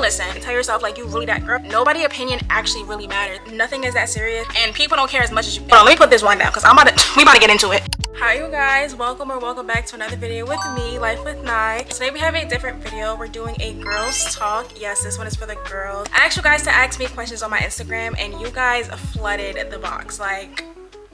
listen, tell yourself like you really that girl. Nobody opinion actually really matters. Nothing is that serious, and people don't care as much as you think. Hold on, let me put this one down because we about to get into it. Hi you guys, welcome back to another video with me, Life with Nye. Today we have a different video. We're doing a girls talk. Yes, this one is for the girls. I asked you guys to ask me questions on my Instagram and you guys flooded the box. Like,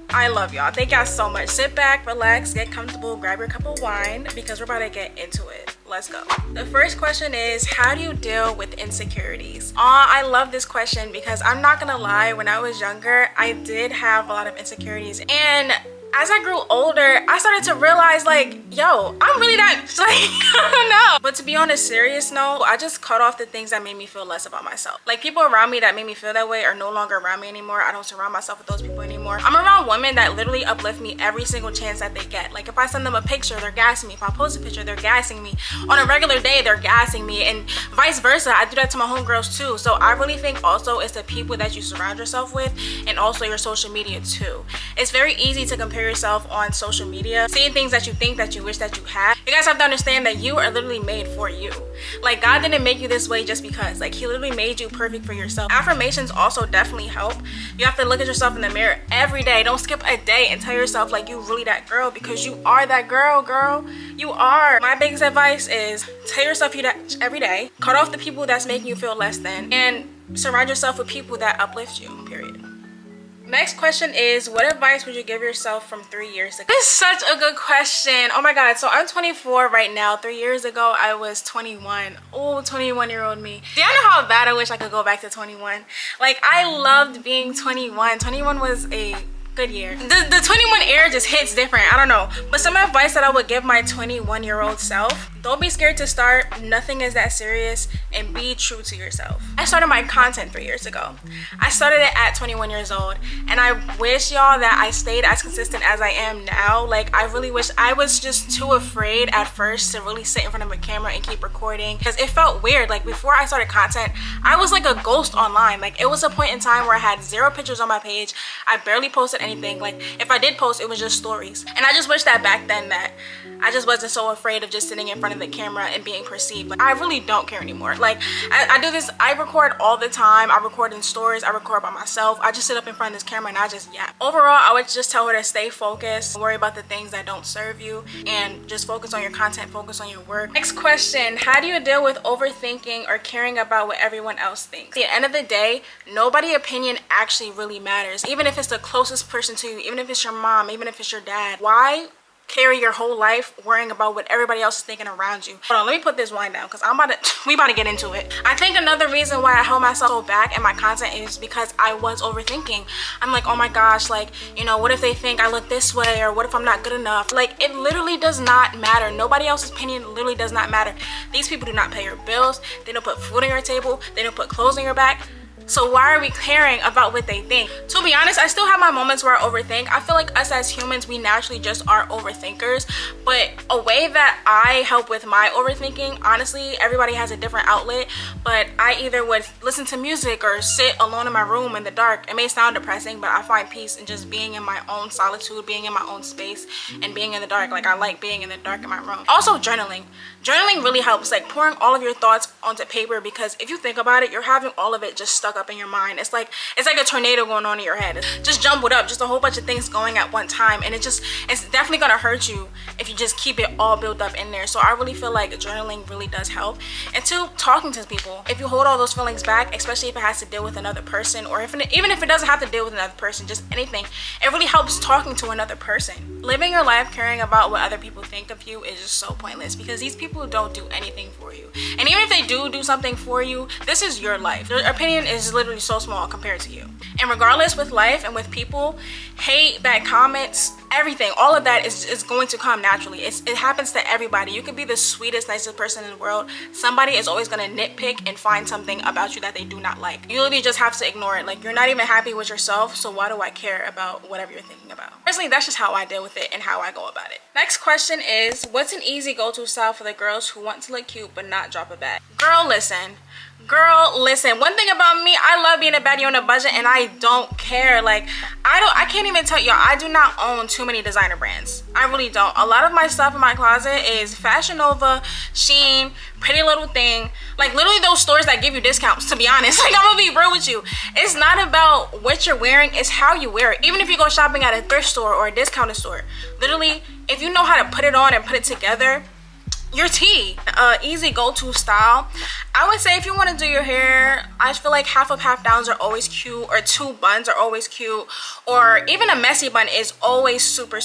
I love y'all. Thank y'all so much. Sit back, relax, get comfortable, grab your cup of wine because we're about to get into it. Let's go. The first question is, how do you deal with insecurities? I love this question because I'm not gonna lie, when I was younger, I did have a lot of insecurities, and as I grew older, I started to realize like, yo, I'm really not, like, I don't know. But to be on a serious note, I just cut off the things that made me feel less about myself. Like, people around me that made me feel that way are no longer around me anymore. I don't surround myself with those people anymore. I'm around women that literally uplift me every single chance that they get. Like, if I send them a picture, they're gassing me. If I post a picture, they're gassing me. On a regular day, they're gassing me, and vice versa. I do that to my homegirls too. So I really think also it's the people that you surround yourself with, and also your social media too. It's very easy to compare yourself on social media, seeing things that you think that you wish that you had. You guys have to understand that you are literally made for you. Like, God didn't make you this way just because. Like, he literally made you perfect for yourself. Affirmations also definitely help. You have to look at yourself in the mirror every day. Don't skip a day and tell yourself like you really that girl, because you are that girl. You are. My biggest advice is tell yourself you that every day. Cut off the people that's making you feel less than, and surround yourself with people that uplift you, period. Next question is, what advice would you give yourself from 3 years ago? This is such a good question. Oh my god. So I'm 24 right now. 3 years ago I was 21. Oh, 21-year-old me. Do y'all know how bad I wish I could go back to 21? Like, I loved being 21. 21 was a good year. The 21 era just hits different. I don't know. But some advice that I would give my 21-year-old self: don't be scared to start. Nothing is that serious, and be true to yourself. I started my content 3 years ago. I started it at 21 years old, and I wish y'all that I stayed as consistent as I am now. Like, I really wish. I was just too afraid at first to really sit in front of a camera and keep recording because it felt weird. Like, before I started content, I was like a ghost online. Like, it was a point in time where I had 0 pictures on my page. I barely posted anything. Like, if I did post, it was just stories. And I just wish that back then that I just wasn't so afraid of just sitting in front of the camera and being perceived. Like, I really don't care anymore. Like, I do this, I record all the time. I record in stories, I record by myself. I just sit up in front of this camera and I just yap. Overall, I would just tell her to stay focused, don't worry about the things that don't serve you, and just focus on your content, focus on your work. Next question, how do you deal with overthinking or caring about what everyone else thinks? At the end of the day, nobody's opinion actually really matters. Even if it's the closest person to you, even if it's your mom, even if it's your dad. Why carry your whole life worrying about what everybody else is thinking around you? Hold on, let me put this wine down because we about to get into it. I think another reason why I held myself so back in my content is because I was overthinking. I'm like, oh my gosh, like, you know, what if they think I look this way, or what if I'm not good enough? Like, it literally does not matter. Nobody else's opinion literally does not matter. These people do not pay your bills. They don't put food on your table. They don't put clothes on your back. So why are we caring about what they think? To be honest, I still have my moments where I overthink. I feel like us as humans, we naturally just are overthinkers. But a way that I help with my overthinking, honestly, everybody has a different outlet. But I either would listen to music or sit alone in my room in the dark. It may sound depressing, but I find peace in just being in my own solitude, being in my own space, and being in the dark. Like, I like being in the dark in my room. Also, journaling. Journaling really helps, like pouring all of your thoughts onto paper, because if you think about it, you're having all of it just stuck up in your mind. It's like a tornado going on in your head. It's just jumbled up, just a whole bunch of things going at one time, and it's definitely gonna hurt you if you just keep it all built up in there. So I really feel like journaling really does help. And two, talking to people. If you hold all those feelings back, especially if it has to deal with another person, or even if it doesn't have to deal with another person, just anything, it really helps talking to another person. Living your life caring about what other people think of you is just so pointless, because these people don't do anything for you. And even if they do something for you, this is your life. Their opinion is literally so small compared to you. And regardless, with life and with people, hate, bad comments, everything, all of that is going to come naturally. It happens to everybody. You could be the sweetest, nicest person in the world. Somebody is always going to nitpick and find something about you that they do not like. You literally just have to ignore it. Like, you're not even happy with yourself, so why do I care about whatever you're thinking about? Personally, that's just how I deal with it and how I go about it. Next question is, what's an easy go-to style for the girls who want to look cute but not drop a bag? Girl, listen. Girl, listen, one thing about me, I love being a baddie on a budget, and I don't care. Like, I can't even tell y'all, I do not own too many designer brands. I really don't. A lot of my stuff in my closet is Fashion Nova, Shein, Pretty Little Thing, like literally those stores that give you discounts, to be honest. Like, I'm gonna be real with you. It's not about what you're wearing, it's how you wear it. Even if you go shopping at a thrift store or a discounted store, literally, if you know how to put it on and put it together, your tea. Easy go-to style, I would say if you want to do your hair, I feel like half up half downs are always cute, or 2 buns are always cute, or even a messy bun is always super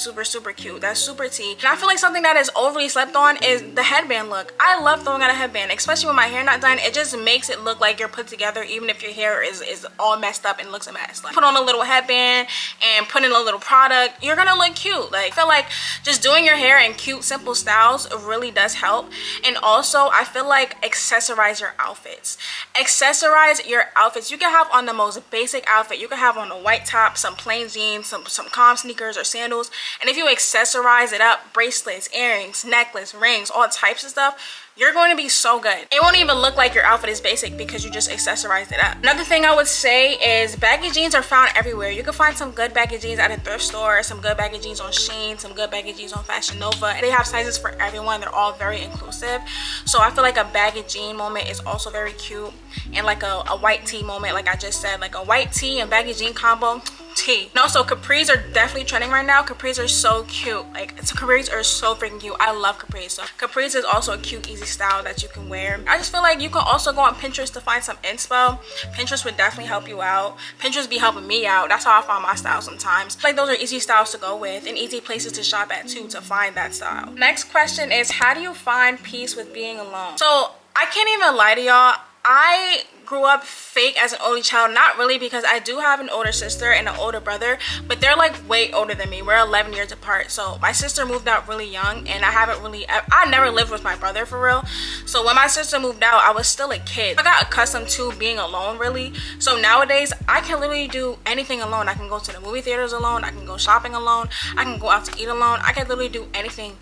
cute. That's super tea. And I feel like something that is overly slept on is the headband look. I love throwing on a headband, especially with my hair not done. It just makes it look like you're put together, even if your hair is all messed up and looks a mess. Like, put on a little headband and put in a little product, you're gonna look cute. Like, I feel like just doing your hair in cute simple styles really does help. And also, I feel like accessorize your outfits. Accessorize your outfits. You can have on the most basic outfit. You can have on a white top, some plain jeans, some calm sneakers or sandals, and if you accessorize it up, bracelets, earrings, necklace, rings, all types of stuff, you're going to be so good. It won't even look like your outfit is basic because you just accessorized it up. Another thing I would say is baggy jeans are found everywhere. You can find some good baggy jeans at a thrift store, some good baggy jeans on Shein, some good baggy jeans on Fashion Nova. They have sizes for everyone. They're all very inclusive. So I feel like a baggy jean moment is also very cute. And like a white tee moment, like I just said, like a white tee and baggy jean combo, tea. And also, capris are definitely trending right now. Capris are so cute. Like, capris are so freaking cute. I love capris. So capris is also a cute, easy style that you can wear. I just feel like you can also go on Pinterest to find some inspo. Pinterest would definitely help you out. Pinterest be helping me out. That's how I find my style sometimes. Like, those are easy styles to go with and easy places to shop at too to find that style. Next question is, how do you find peace with being alone? So I can't even lie to y'all, I grew up fake as an only child. Not really, because I do have an older sister and an older brother, but they're like way older than me. We're 11 years apart. So my sister moved out really young, and I never lived with my brother for real. So when my sister moved out, I was still a kid. I got accustomed to being alone, really. So nowadays I can literally do anything alone. I can go to the movie theaters alone, I can go shopping alone, I can go out to eat alone. I can literally do anything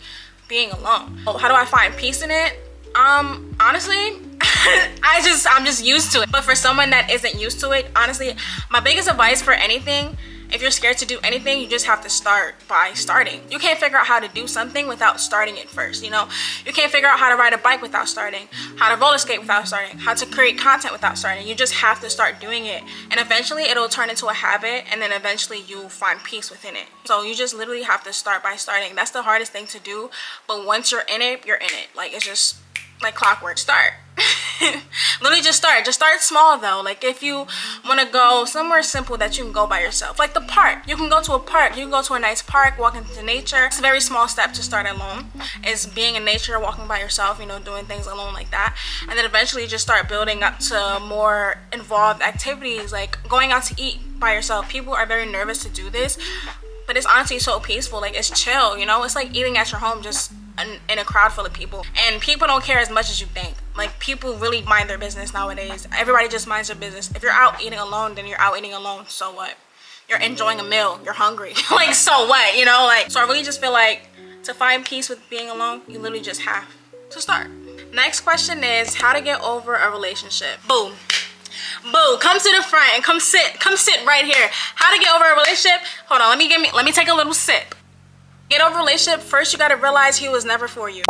being alone. So how do I find peace in it? Honestly, I'm just used to it. But for someone that isn't used to it, honestly, my biggest advice for anything, if you're scared to do anything, you just have to start by starting. You can't figure out how to do something without starting it first, you know? You can't figure out how to ride a bike without starting, how to roller skate without starting, how to create content without starting. You just have to start doing it. And eventually it'll turn into a habit, and then eventually you'll find peace within it. So you just literally have to start by starting. That's the hardest thing to do. But once you're in it, you're in it. Like, it's just like clockwork. Start. Literally just start. Just start small though. Like, if you want to go somewhere simple that you can go by yourself, like the park, you can go to a park, you can go to a nice park, walk into nature. It's a very small step to start alone, is being in nature, walking by yourself, you know, doing things alone like that. And then eventually just start building up to more involved activities, like going out to eat by yourself. People are very nervous to do this, but it's honestly so peaceful. Like, it's chill, you know? It's like eating at your home, just in a crowd full of people. And people don't care as much as you think. Like, people really mind their business nowadays. Everybody just minds their business. If you're out eating alone, then you're out eating alone. So what? You're enjoying a meal. You're hungry. Like, so what? You know? Like, so I really just feel like to find peace with being alone, you literally just have to start. Next question is, how to get over a relationship. Boom. Boo, come to the front and come sit right here. How to get over a relationship? Hold on, let me take a little sip. Get over a relationship, first you gotta realize he was never for you.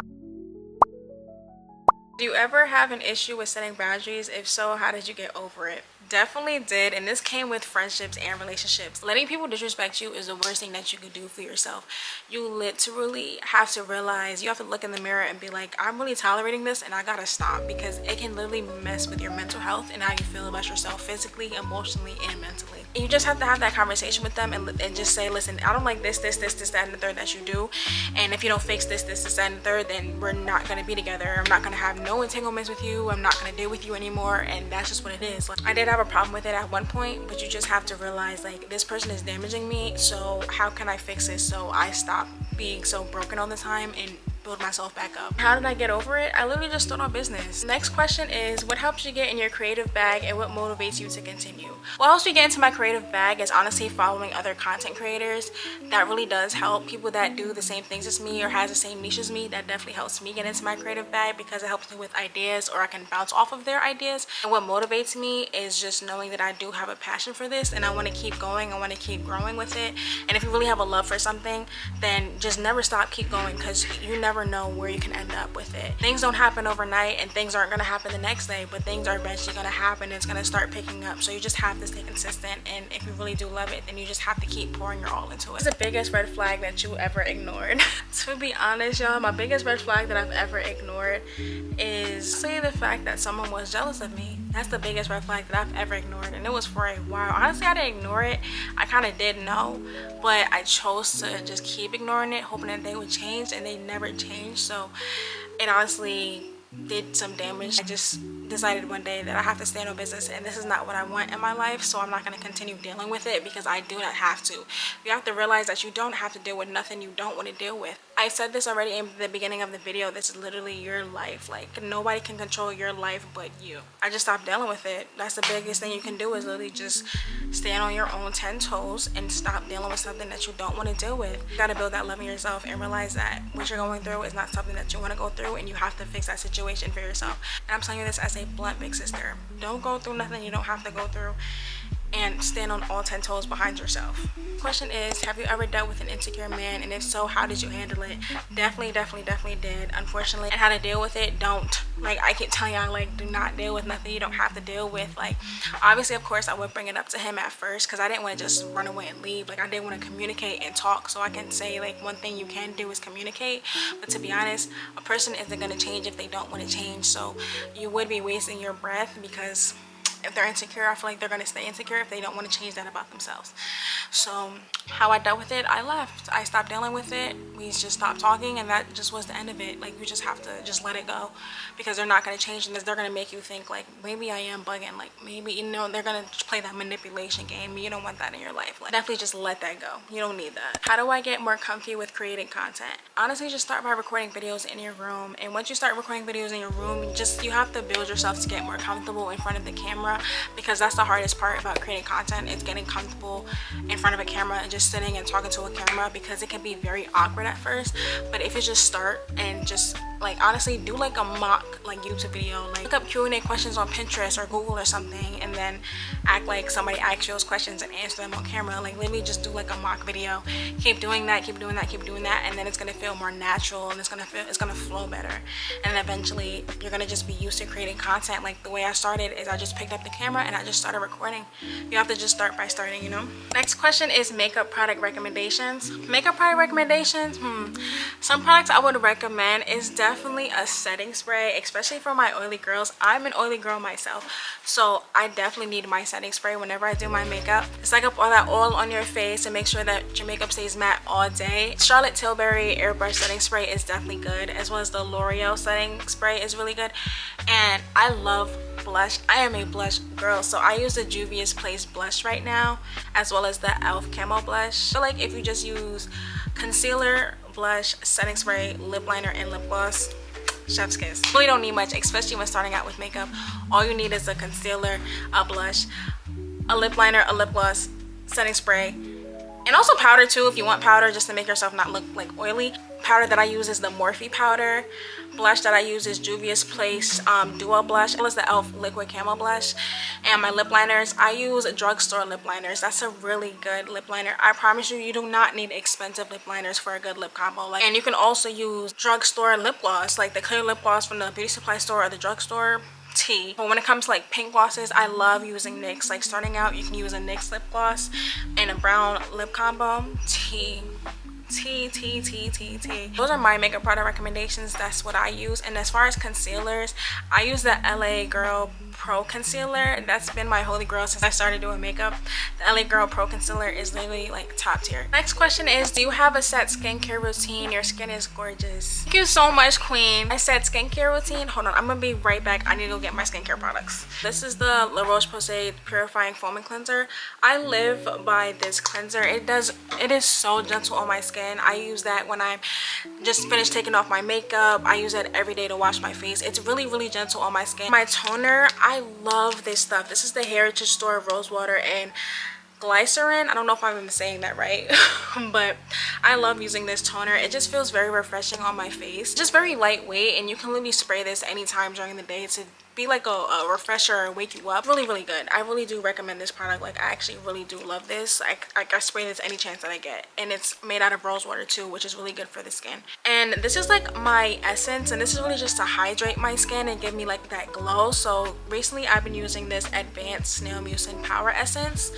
Do you ever have an issue with setting boundaries? If so, how did you get over it? Definitely did, and this came with friendships and relationships. Letting people disrespect you is the worst thing that you could do for yourself. You literally have to realize, you have to look in the mirror and be like, I'm really tolerating this and I gotta stop, because it can literally mess with your mental health and how you feel about yourself physically, emotionally, and mentally. And you just have to have that conversation with them and just say, listen, I don't like this, that, and the third that you do. And if you don't fix this, that, and the third, then we're not gonna be together. I'm not gonna have no entanglements with you. I'm not gonna deal with you anymore. And that's just what it is. Like, I did have a problem with it at one point, but you just have to realize, like, this person is damaging me, so how can I fix it so I stop being so broken all the time and build myself back up. How did I get over it? I literally just started on business. Next question is, what helps you get in your creative bag and what motivates you to continue? What helps me get into my creative bag is honestly following other content creators. That really does help. People that do the same things as me or has the same niche as me, that definitely helps me get into my creative bag because it helps me with ideas, or I can bounce off of their ideas. And what motivates me is just knowing that I do have a passion for this and I want to keep going. I want to keep growing with it. And if you really have a love for something, then just never stop, keep going, because you never know where you can end up with it. Things don't happen overnight and things aren't going to happen the next day, but things are eventually going to happen and it's going to start picking up. So you just have to stay consistent, and if you really do love it, then you just have to keep pouring your all into it. What's the biggest red flag that you ever ignored? To be honest, y'all, my biggest red flag that I've ever ignored is say the fact that someone was jealous of me. That's the biggest red flag that I've ever ignored, and it was for a while. Honestly, I didn't ignore it. I kind of did know, but I chose to just keep ignoring it, hoping that they would change, and they never changed. So it honestly did some damage. I just decided one day that I have to stand on business, and this is not what I want in my life, so I'm not going to continue dealing with it because I do not have to. You have to realize that you don't have to deal with nothing you don't want to deal with. I said this already in the beginning of the video. This is literally your life. Like, nobody can control your life but you. I just stopped dealing with it. That's the biggest thing you can do, is literally just stand on your own 10 toes and stop dealing with something that you don't want to deal with. You got to build that love in yourself and realize that what you're going through is not something that you want to go through, and you have to fix that situation for yourself. And I'm telling you this as a blunt big sister. Don't go through nothing you don't have to go through, and stand on all 10 toes behind yourself. Question is, have you ever dealt with an insecure man, and if so, how did you handle it? Definitely did, unfortunately. And how to deal with it, don't. Like, I keep telling y'all, like, do not deal with nothing you don't have to deal with. Like, obviously, of course, I would bring it up to him at first because I didn't want to just run away and leave. Like, I did want to communicate and talk, so I can say, like, one thing you can do is communicate. But to be honest, a person isn't going to change if they don't want to change. So you would be wasting your breath, because if they're insecure, I feel like they're going to stay insecure if they don't want to change that about themselves. So how I dealt with it, I left. I stopped dealing with it. We just stopped talking, and that just was the end of it. Like, you just have to just let it go, because they're not going to change, and they're going to make you think like, maybe I am bugging, like maybe, you know, they're going to play that manipulation game. You don't want that in your life. Like, definitely just let that go. You don't need that. How do I get more comfy with creating content? Honestly, just start by recording videos in your room, and once you start recording videos in your room, you have to build yourself to get more comfortable in front of the camera, because that's the hardest part about creating content, is getting comfortable in front of a camera and just sitting and talking to a camera, because it can be very awkward at first. But if you just start and just, like, honestly do like a mock like YouTube video, like look up Q&A questions on Pinterest or Google or something, and then act like somebody asks you those questions and answer them on camera. Like, literally just do like a mock video. Keep doing that, keep doing that, keep doing that, and then it's gonna feel more natural, and it's gonna flow better, and then eventually you're gonna just be used to creating content. Like, the way I started is I just picked up the camera and I just started recording. You have to just start by starting, you know. Next question is makeup product recommendations. Makeup product recommendations, some products I would recommend is definitely a setting spray, especially for my oily girls. I'm an oily girl myself, so I definitely need my setting spray whenever I do my makeup. Suck up all that oil on your face and make sure that your makeup stays matte all day. Charlotte Tilbury airbrush setting spray is definitely good, as well as the L'Oreal setting spray is really good. And I love blush. I am a blush girl, so I use the Juvia's Place blush right now, as well as the e.l.f. Camo blush. So like, if you just use concealer, blush, setting spray, lip liner, and lip gloss, chef's kiss. You really don't need much, especially when starting out with makeup. All you need is a concealer, a blush, a lip liner, a lip gloss, setting spray, and also powder too, if you want powder, just to make yourself not look like oily. Powder that I use is the Morphe powder. Blush that I use is Juvia's Place Duo blush, as well as the e.l.f. liquid camo blush. And my lip liners, I use drugstore lip liners. That's a really good lip liner. I promise you, you do not need expensive lip liners for a good lip combo. Like, and you can also use drugstore lip gloss, like the clear lip gloss from the beauty supply store or the drugstore. Tea. But when it comes to like pink glosses, I love using NYX. Like, starting out, you can use a NYX lip gloss and a brown lip combo. Tea. Those are my makeup product recommendations. That's what I use. And as far as concealers, I use the LA Girl Pro Concealer. That's been my holy grail since I started doing makeup. The LA Girl Pro Concealer is literally like top tier. Next question is, do you have a set skincare routine? Your skin is gorgeous. Thank you so much, queen. I said skincare routine. Hold on, I'm gonna be right back. I need to go get my skincare products. This is the La Roche-Posay Purifying Foaming Cleanser. I live by this cleanser. It is so gentle on my skin. I use that when I'm just finished taking off my makeup. I use that every day to wash my face. It's really gentle on my skin. My toner, I love this stuff. This is the Heritage Store Rose Water and Glycerin. I don't know if I'm even saying that right, but I love using this toner. It just feels very refreshing on my face. Just very lightweight, and you can literally spray this anytime during the day to be like a refresher or wake you up. Really good. I really do recommend this product. Like, I actually really do love this. I spray this any chance that I get, and it's made out of rose water too, which is really good for the skin. And this is like my essence, and this is really just to hydrate my skin and give me like that glow. So recently I've been using this Advanced Snail Mucin Power Essence.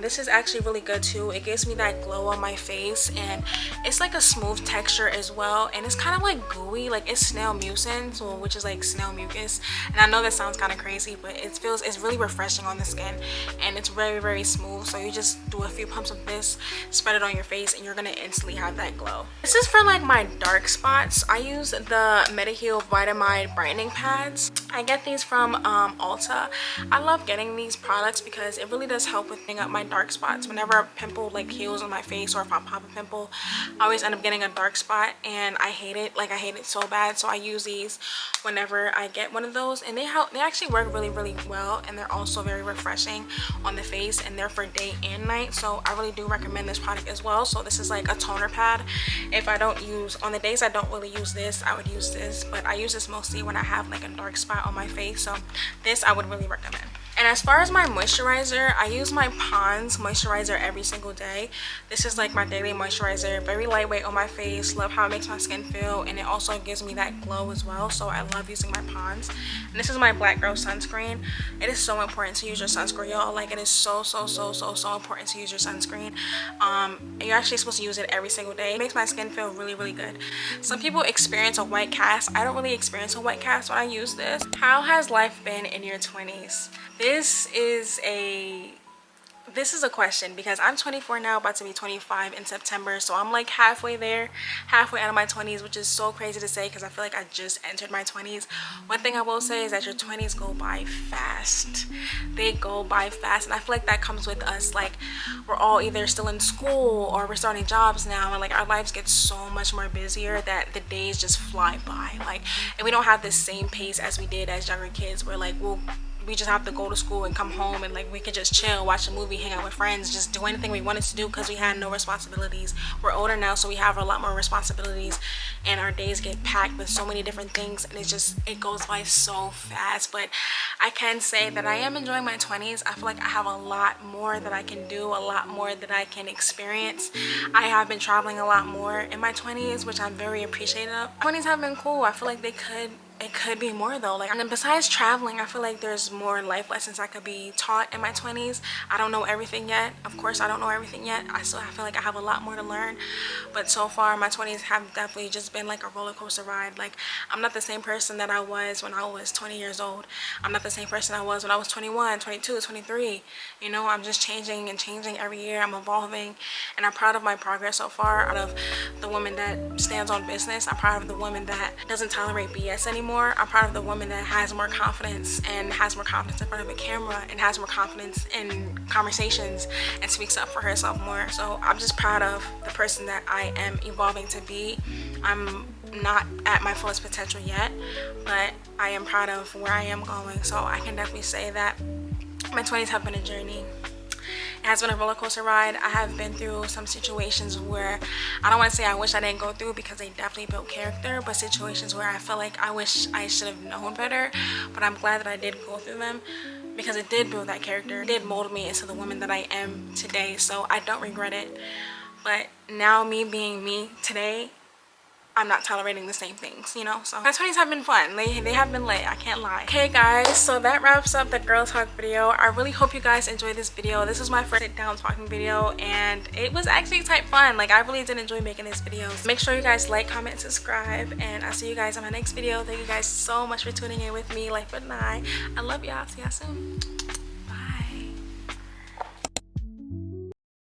This is actually really good too. It gives me that glow on my face, and it's like a smooth texture as well, and it's kind of like gooey. Like, it's snail mucin, so which is like snail mucus. And I know that sounds kind of crazy, but it's really refreshing on the skin, and it's very smooth. So you just do a few pumps of this, spread it on your face, and you're gonna instantly have that glow. This is for like my dark spots. I use the Mediheal Vitamine Brightening Pads. I get these from Ulta. I love getting these products because it really does help with cleaning up my dark spots. Whenever a pimple like heals on my face, or if I pop a pimple, I always end up getting a dark spot, and I hate it. Like, I hate it so bad. So I use these whenever I get one of those, and they actually work really well, and they're also very refreshing on the face, and they're for day and night. So I really do recommend this product as well. So this is like a toner pad. If I don't use, on the days I don't really use this, I would use this, but I use this mostly when I have like a dark spot on my face. So this I would really recommend. And as far as my moisturizer, I use my Pond's moisturizer every single day. This is like my daily moisturizer. Very lightweight on my face. Love how it makes my skin feel, and it also gives me that glow as well. So I love using my Pond's. And this is my Black Girl sunscreen. It is so important to use your sunscreen, y'all. Like, it is so important to use your sunscreen. You're actually supposed to use it every single day. It makes my skin feel really good. Some people experience a white cast. I don't really experience a white cast when I use this. How has life been in your 20s? This is a question because I'm 24 now, about to be 25 in September. So I'm like halfway there, halfway out of my 20s, which is so crazy to say because I feel like I just entered my 20s. One thing I will say is that your 20s go by fast. They go by fast, and I feel like that comes with us. Like, we're all either still in school or we're starting jobs now, and like our lives get so much more busier that the days just fly by. Like, and we don't have the same pace as we did as younger kids, where like we just have to go to school and come home, and like we could just chill, watch a movie, hang out with friends, just do anything we wanted to do because we had no responsibilities. We're older now, so we have a lot more responsibilities, and our days get packed with so many different things, and it goes by so fast. But I can say that I am enjoying my 20s. I feel like I have a lot more that I can do, a lot more that I can experience. I have been traveling a lot more in my 20s, which I'm very appreciative of. 20s have been cool. I feel like it could be more though. Like, and then besides traveling, I feel like there's more life lessons I could be taught in my 20s. I don't know everything yet. Of course, I don't know everything yet. I feel like I have a lot more to learn. But so far, my 20s have definitely just been like a roller coaster ride. Like, I'm not the same person that I was when I was 20 years old. I'm not the same person I was when I was 21, 22, 23. You know, I'm just changing and changing every year. I'm evolving, and I'm proud of my progress so far. Out of the woman that stands on business, I'm proud of the woman that doesn't tolerate BS anymore. I'm proud of the woman that has more confidence, and has more confidence in front of a camera, and has more confidence in conversations, and speaks up for herself more. So I'm just proud of the person that I am evolving to be. I'm not at my fullest potential yet, but I am proud of where I am going. So I can definitely say that my 20s have been a journey. It has been a roller coaster ride. I have been through some situations where I don't want to say I wish I didn't go through, because they definitely built character, but situations where I feel like I wish I should have known better. But I'm glad that I did go through them, because it did build that character. It did mold me into the woman that I am today. So I don't regret it. But now, me being me today, I'm not tolerating the same things, you know? So my 20s have been fun. They have been lit, I can't lie. Okay guys, so that wraps up the girl talk video. I really hope you guys enjoyed this video. This was my first sit down talking video and it was actually type fun. Like, I really did enjoy making this video. Make sure you guys like, comment, subscribe, and I'll see you guys in my next video. Thank you guys so much for tuning in with me, Life with Nye. I love y'all. See y'all soon. Bye.